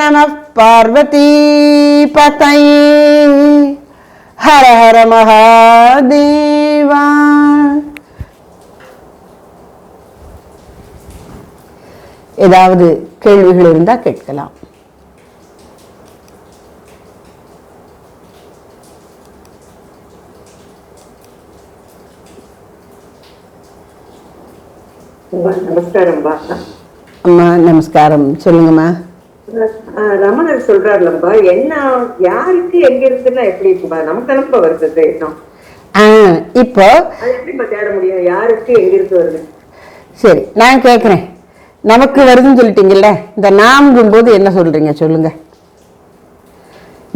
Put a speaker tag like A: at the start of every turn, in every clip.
A: நம பார்வதி பதையே ஹர ஹர மகாதேவா. ஏதாவது கேள்விகள் இருந்தா கேட்கலாம்.
B: நமஸ்காரம்பா.
A: அம்மா நமஸ்காரம். சொல்லுங்கம்மா.
B: ரமணர் சொல்றாருலம்பா, என்ன யாருக்கு எங்க இருக்குன்னா எப்படி இருக்குப்பா? நமக்கு அனுப்ப வருது எண்ணம்.
A: இப்போ
B: அது எப்படிப்பா தேட முடியும்? யாருக்கு எங்க இருக்கு வருது?
A: சரி, நான் கேட்கிறேன். நமக்கு வருதுன்னு சொல்லிட்டீங்கல்ல, இந்த நாம்கும் போது என்ன சொல்றீங்க சொல்லுங்க.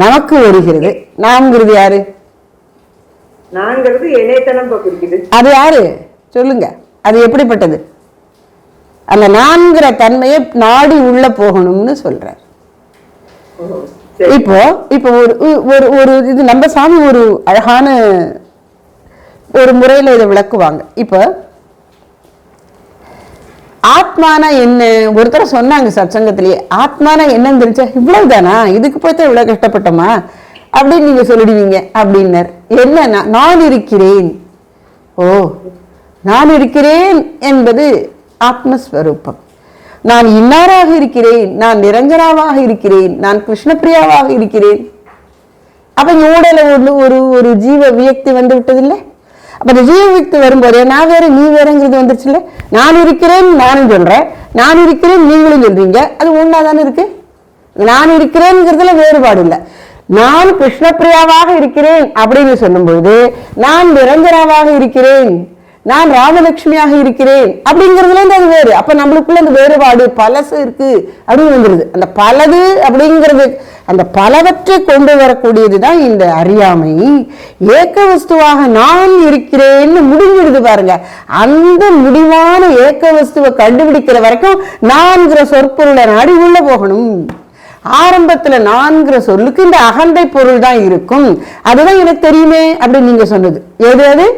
A: நமக்கு வருகிறது. நாம்ங்கிறது யாரு?
B: நான்கிறது என்னையத்தனம் குறிக்குது. அது
A: யாரு சொல்லுங்க. அது எப்படிப்பட்டது? அந்த நான்கிற தன்மையை நாடி உள்ள போகணும்னு சொல்றார். இப்போ இப்போ ஒரு ஒரு இது நம்ம சாமி ஒரு அழகான ஒரு முறையில இதை விளக்குவாங்க. இப்போ ஆத்மானா என்ன ஒருத்தர் சொன்னாங்க சத்சங்கத்திலேயே. ஆத்மானா என்னன்னு தெரிஞ்சா இவ்வளவுதானா, இதுக்கு போய்தான் இவ்வளவு கஷ்டப்பட்டோமா அப்படின்னு நீங்க சொல்லிடுவீங்க அப்படின்னர். என்னன்னா நான் இருக்கிறேன். ஓ, நான் இருக்கிறேன் என்பது ஆத்மஸ்வரூபம். நான் இன்னாராக இருக்கிறேன், நான் நிரஞ்சனாவாக இருக்கிறேன், நான் கிருஷ்ணபிரியாவாக இருக்கிறேன். அப்ப உடல ஒரு ஒரு ஜீவ வியக்தி வந்து விட்டதில்லை. அப்ப அந்த ஜீவ வியக்தி வரும்போது நான் வேற நீ வேறங்கிறது வந்துருச்சு இல்ல. நான் இருக்கிறேன் நானும் சொல்றேன், நான் இருக்கிறேன் நீங்களும் சொல்றீங்க. அது ஒன்னாதானே இருக்கு. நான் இருக்கிறேன்ங்கிறதுல வேறுபாடு இல்லை. நான் கிருஷ்ணபிரியாவாக இருக்கிறேன் அப்படின்னு சொல்லும் பொழுது நான் நிரஞ்சனாவாக இருக்கிறேன், நான் ராமலட்சுமியாக இருக்கிறேன் அப்படிங்கிறதுல அது வேறு. அப்ப நம்மளுக்குள்ள அந்த வேறுபாடு பலசு இருக்கு அப்படின்னு வந்துருது. அந்த பலது அப்படிங்கிறது அந்த பலவற்றை கொண்டு வரக்கூடியதுதான் இந்த அறியாமை. ஏக்க வஸ்துவாக நான் இருக்கிறேன்னு முடிஞ்சிடுது பாருங்க. அந்த முடிவான ஏக்க வஸ்துவை கண்டுபிடிக்கிற வரைக்கும் நான்கிற சொற்பொருளை நாடி உள்ள போகணும். ஆரம்பத்துல நான்கிற சொல்லுக்கு இந்த அகந்தை பொருள் தான் இருக்கும். அதுதான் எனக்கு தெரியுமே அப்படின்னு நீங்க சொன்னது. எது அது?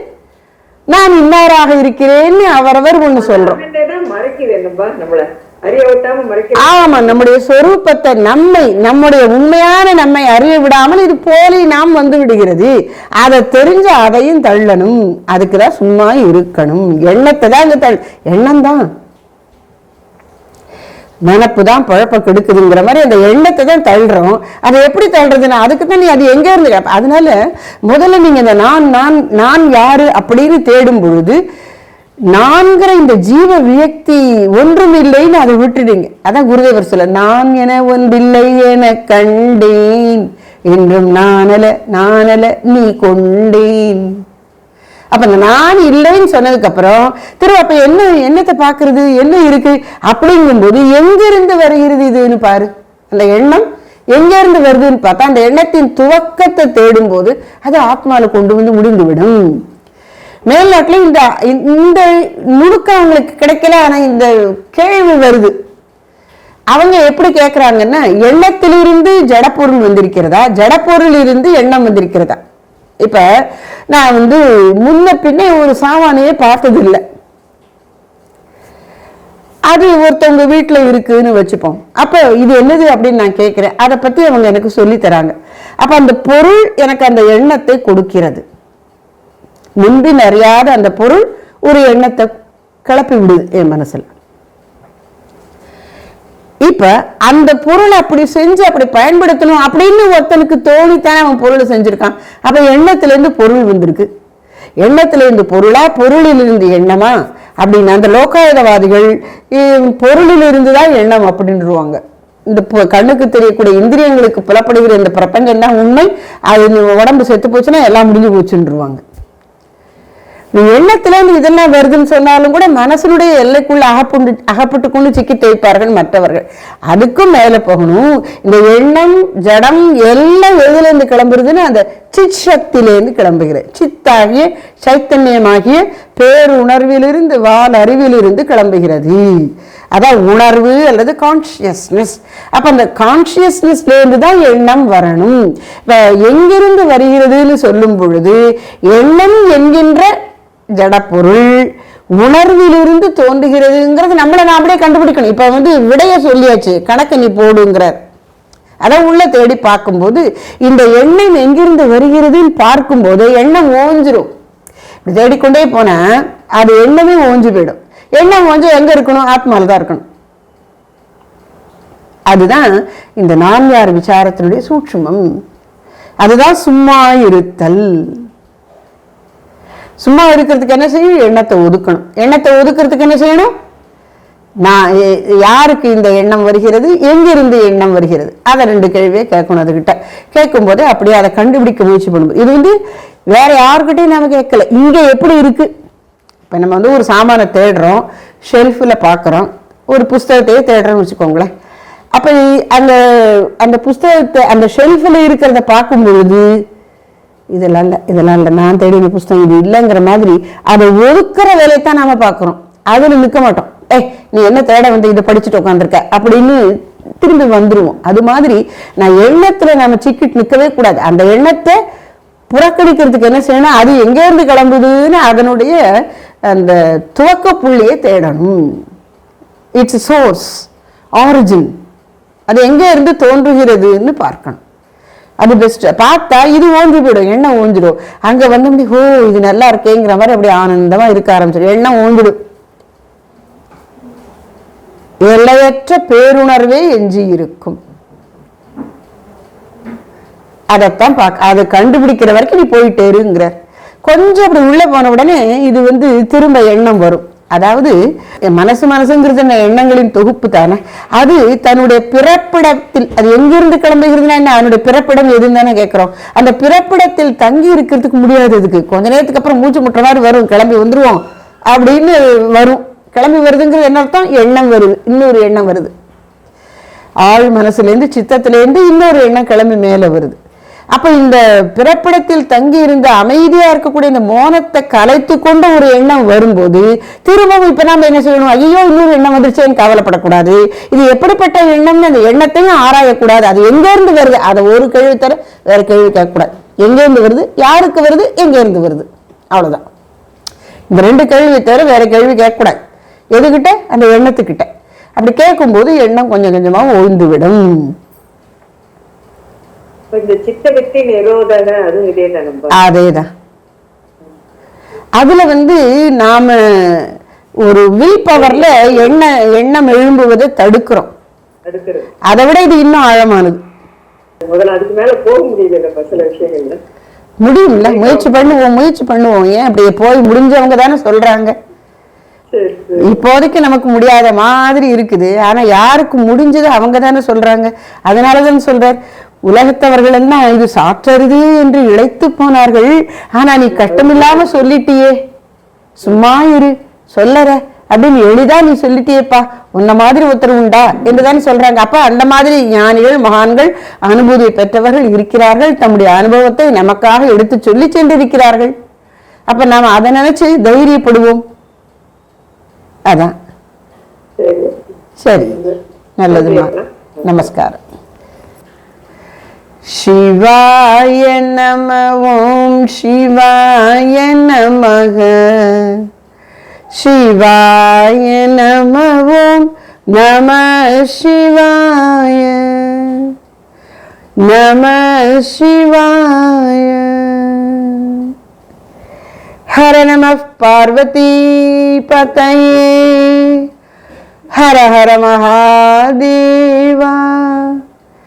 A: நான் இன்னாராக இருக்கிறேன்னு அவரவர் ஒண்ணு சொல்றோம். ஆமா, நம்முடைய சொரூபத்தை நம்முடைய உண்மையான நம்மை அறிய விடாமல் இது போலி நாம் வந்து விடுகிறது. அதை தெரிஞ்ச அதையும் தள்ளணும். அதுக்குதான் சும்மா இருக்கணும். எண்ணத்தை தான் இங்க எண்ணம் தான் நினப்பு தான் பழப்ப கெடுக்குதுங்கிற மாதிரி அந்த எண்ணத்தை தான் தள்ளுறோம். அதை எப்படி தள்ளுறதுன்னா அதுக்கு தான் நீ அது எங்க இருந்து. அதனால முதல்ல நீங்க இந்த நான் நான் நான் யாரு அப்படின்னு தேடும் பொழுது நான்கிற இந்த ஜீவ வியக்தி ஒன்றும் இல்லைன்னு அதை விட்டுடுங்க. அதான் குருதேவர் சொல்ல, நான் என ஒன்றில்லை என கண்டேன் என்றும் நானல நீ கொண்டேன். அப்ப நான் இல்லைன்னு சொன்னதுக்கு அப்புறம் அப்ப என்னத்தை பாக்குறது, என்ன இருக்கு அப்படிங்கும் போது எங்க இருந்து வருகிறது இதுன்னு பாரு. அந்த எண்ணம் எங்க இருந்து வருதுன்னு பார்த்தா அந்த எண்ணத்தின் துவக்கத்தை தேடும் போது அது ஆத்மால கொண்டு வந்து முடிந்துவிடும். மேல்நாட்டுல இந்த நுணுக்கம் அவங்களுக்கு கிடைக்கல. ஆனா இந்த கேள்வி வருது. அவங்க எப்படி கேட்கிறாங்கன்னா, எண்ணத்திலிருந்து ஜடப்பொருள் வந்திருக்கிறதா, ஜடப்பொருள் இருந்து எண்ணம் வந்திருக்கிறதா. இப்ப நான் முன்ன பின்ன ஒரு சாமானையே பார்த்தது இல்லை. அது ஒருத்தவங்க வீட்டுல இருக்குன்னு வச்சுப்போம். அப்ப இது என்னது அப்படின்னு நான் கேட்கிறேன். அதை பத்தி அவங்க எனக்கு சொல்லி தராங்க. அப்ப அந்த பொருள் எனக்கு அந்த எண்ணத்தை கொடுக்கிறது. முன்பின் அறியாத அந்த பொருள் ஒரு எண்ணத்தை கிளப்பி விடுது என் மனசுல. இப்ப அந்த பொருளை அப்படி செஞ்சு அப்படி பயன்படுத்தணும் அப்படின்னு ஒருத்தனுக்கு தோணித்தானே அவன் பொருளை செஞ்சிருக்கான். அப்ப எண்ணத்துல இருந்து பொருள் வந்திருக்கு. எண்ணத்துல இருந்து பொருளா, பொருளிலிருந்து எண்ணமா அப்படின்னு அந்த லோகாயுதவாதிகள் பொருளிலிருந்து தான் எண்ணம் அப்படின்னுருவாங்க. இந்த கண்ணுக்கு தெரியக்கூடிய இந்திரியங்களுக்கு புலப்படுகிற இந்த பிரபஞ்சம் தான் உண்மை. அது உடம்பு செத்து போச்சுன்னா எல்லாம் முடிஞ்சு போச்சுருவாங்க. நீ எண்ணத்துல இதெல்லாம் வருதுன்னு சொன்னாலும் கூட மனசனுடைய எல்லைக்குள்ள அகப்பட்டு கொண்டு சிக்கி தேய்ப்பார்கள் மற்றவர்கள். அதுக்கும் மேல போகணும். இந்த எண்ணம் ஜடம் எல்லாம் எதுல இருந்து கிளம்புறதுன்னு அந்த சித் சக்தியிலிருந்து கிளம்புகிறது. சித்தாகிய சைத்தன்யமாகிய பேருணர்விலிருந்து வால் அறிவிலிருந்து கிளம்புகிறது. அதான் உணர்வு அல்லது கான்சியஸ்னஸ். அப்ப அந்த கான்சியஸ்னஸ்ல இருந்து தான் எண்ணம் வரணும். எங்கிருந்து வருகிறதுன்னு சொல்லும் பொழுது எண்ணம் என்கின்ற ஜடப்பொருள் உணர்விலிருந்து தோன்றுகிறதுங்கிறது நம்மளை நாமளே கண்டுபிடிக்கணும். இப்ப விடைய சொல்லியாச்சு, கணக்கு நீ போடுங்கிறார். அதை உள்ள தேடி பார்க்கும்போது இந்த எண்ணம் எங்கிருந்து வருகிறதுன்னு பார்க்கும்போது எண்ணம் ஓஞ்சிரும். இப்படி தேடிக்கொண்டே போனா அது எண்ணமே ஓஞ்சு போயிடும். எண்ணம் ஓஞ்சு எங்க இருக்கணும்? ஆத்மால தான் இருக்கணும். அதுதான் இந்த நான்யார் விசாரத்தினுடைய சூட்சுமம். அதுதான் சும்மா இருத்தல். சும்மா இருக்கிறதுக்கு என்ன செய்யும்? எண்ணத்தை ஒதுக்கணும். எண்ணத்தை ஒதுக்கிறதுக்கு என்ன செய்யணும்? நான் யாருக்கு இந்த எண்ணம் வருகிறது, எங்கிருந்து எண்ணம் வருகிறது, அதை 2 கேள்வியை கேட்கணும். அதுகிட்ட கேட்கும் போதே அப்படியே அதை கண்டுபிடிக்க முயற்சி பண்ணும்போது இது வந்து வேற யாருக்கிட்டையும் நம்ம கேட்கல. இங்க எப்படி இருக்கு? இப்ப நம்ம வந்து ஒரு சாமானை தேடுறோம், ஷெல்ஃபில் பார்க்குறோம், ஒரு புஸ்தகத்தையே தேடுறோம்னு வச்சுக்கோங்களேன். அப்ப அந்த அந்த புஸ்தகத்தை அந்த ஷெல்ஃபில் இருக்கிறத பார்க்கும் பொழுது இதெல்லாம் இல்லை, நான் தேடின புஸ்தகம் இது இல்லைங்கிற மாதிரி அதை ஒதுக்குற வேலையத்தான் நாம பார்க்குறோம். அதுல நிற்க மாட்டோம். நீ என்ன தேட வந்து இதை படிச்சுட்டு உட்காந்துருக்க அப்படின்னு திரும்பி வந்துருவோம். அது மாதிரி நான் எண்ணத்துல நாம சிக்கிட்டு நிற்கவே கூடாது. அந்த எண்ணத்தை புறக்கணிக்கிறதுக்கு என்ன செய்யணும்? அது எங்கேருந்து கிளம்புதுன்னு அதனுடைய அந்த துவக்க புள்ளியை தேடணும். இட்ஸ் சோர்ஸ், ஆரிஜின், அது எங்க இருந்து தோன்றுகிறதுன்னு பார்க்கணும். அது பெஸ்ட். பார்த்தா இது ஓஞ்சி போயிடும், எண்ணம் ஓஞ்சிடும். அங்க வந்து அப்படி ஓ இது நல்லா இருக்கேங்கிற மாதிரி அப்படி ஆனந்தமா இருக்க ஆரம்பிச்சிடும். எண்ணம் ஓஞ்சிடும். எல்லையற்ற பேருணர்வே எஞ்சி இருக்கும். அதைத்தான் அதை கண்டுபிடிக்கிற வரைக்கும் நீ போயிட்டே இருங்கிறார். கொஞ்சம் அப்படி உள்ள போன உடனே இது வந்து திரும்ப எண்ணம் வரும். அதாவது மனசுங்கிறது எண்ணங்களின் தொகுப்பு தானே. அது தன்னுடைய பிறப்பிடத்தில், அது எங்கிருந்து கிளம்புகிறதுனா என்ன, அதனுடைய பிறப்பிடம் எதுன்னு தானே கேட்கிறோம். அந்த பிறப்பிடத்தில் தங்கி இருக்கிறதுக்கு முடியாது. அதுக்கு கொஞ்ச நேரத்துக்கு அப்புறம் மூச்சு முட்டுற மாதிரி வரும், கிளம்பி வந்துருவோம் அப்படின்னு வரும். கிளம்பி வருதுங்கிறது என்ன அர்த்தம்? எண்ணம் வருது, இன்னொரு எண்ணம் வருது. ஆழ் மனசுலேருந்து சித்தத்திலேருந்து இன்னொரு எண்ணம் கிளம்பி மேலே வருது. அப்ப இந்த பிறப்பிடத்தில் தங்கி இருந்த அமைதியா இருக்கக்கூடிய இந்த மோனத்தை கலைத்து கொண்ட ஒரு எண்ணம் வரும்போது திரும்பவும் இப்ப நாம என்ன செய்யணும்? ஐயோ இன்னொரு எண்ணம் வந்துருச்சேன்னு கவலைப்படக்கூடாது. இது எப்படிப்பட்ட எண்ணம்னு அந்த எண்ணத்தையும் ஆராயக்கூடாது. அது எங்க இருந்து வருது அதை ஒரு கேள்வி தர வேற கேள்வி கேட்கக்கூடாது. எங்க இருந்து வருது, யாருக்கு வருது, எங்க இருந்து வருது, அவ்வளவுதான். இந்த 2 கேள்வி தவிர வேற கேள்வி கேட்கக்கூடாது. எதுகிட்ட? அந்த எண்ணத்துக்கிட்ட. அப்படி கேட்கும்போது எண்ணம் கொஞ்சம் கொஞ்சமா ஓய்ந்து விடும். அதேதான். அதுல வந்து நாம ஒரு வில் பவர்ல எண்ணம் எழும்புவதை தடுக்கிறோம். அதை விட இது இன்னும் ஆழமானது. முடியும்ல, முயற்சி பண்ணுவோம். ஏன் அப்படி போய் முடிஞ்சவங்க தானே சொல்றாங்க. இப்போதைக்கு நமக்கு முடியாத மாதிரி இருக்குது. ஆனா யாருக்கு முடிஞ்சது அவங்க தானே சொல்றாங்க. அதனாலதான் சொல்றார், உலகத்தவர்கள் என்ன இது சாற்றருது என்று இழைத்து போனார்கள். ஆனா நீ கட்டமில்லாம சொல்லிட்டியே, சும்மா இரு சொல்லற அப்படின்னு எளிதா நீ சொல்லிட்டியேப்பா, உன்ன மாதிரி ஒருத்தர் உண்டா என்றுதானே சொல்றாங்க. அப்ப அந்த மாதிரி ஞானிகள், மகான்கள், அனுபூதியை பெற்றவர்கள் இருக்கிறார்கள். தம்முடைய அனுபவத்தை நமக்காக எடுத்து சொல்லி சென்றிருக்கிறார்கள். அப்ப நாம அதை நினைச்சு தைரியப்படுவோம். அதான் சரி. நல்லதுமா. நமஸ்காரம். சிவாய நம. ஓம் சிவாய நமக. சிவாய நம. ஓம் நம சிவாய. நம சிவாய. ஹர நம பார்வதி பதயே. ஹர ஹர மகாதேவா.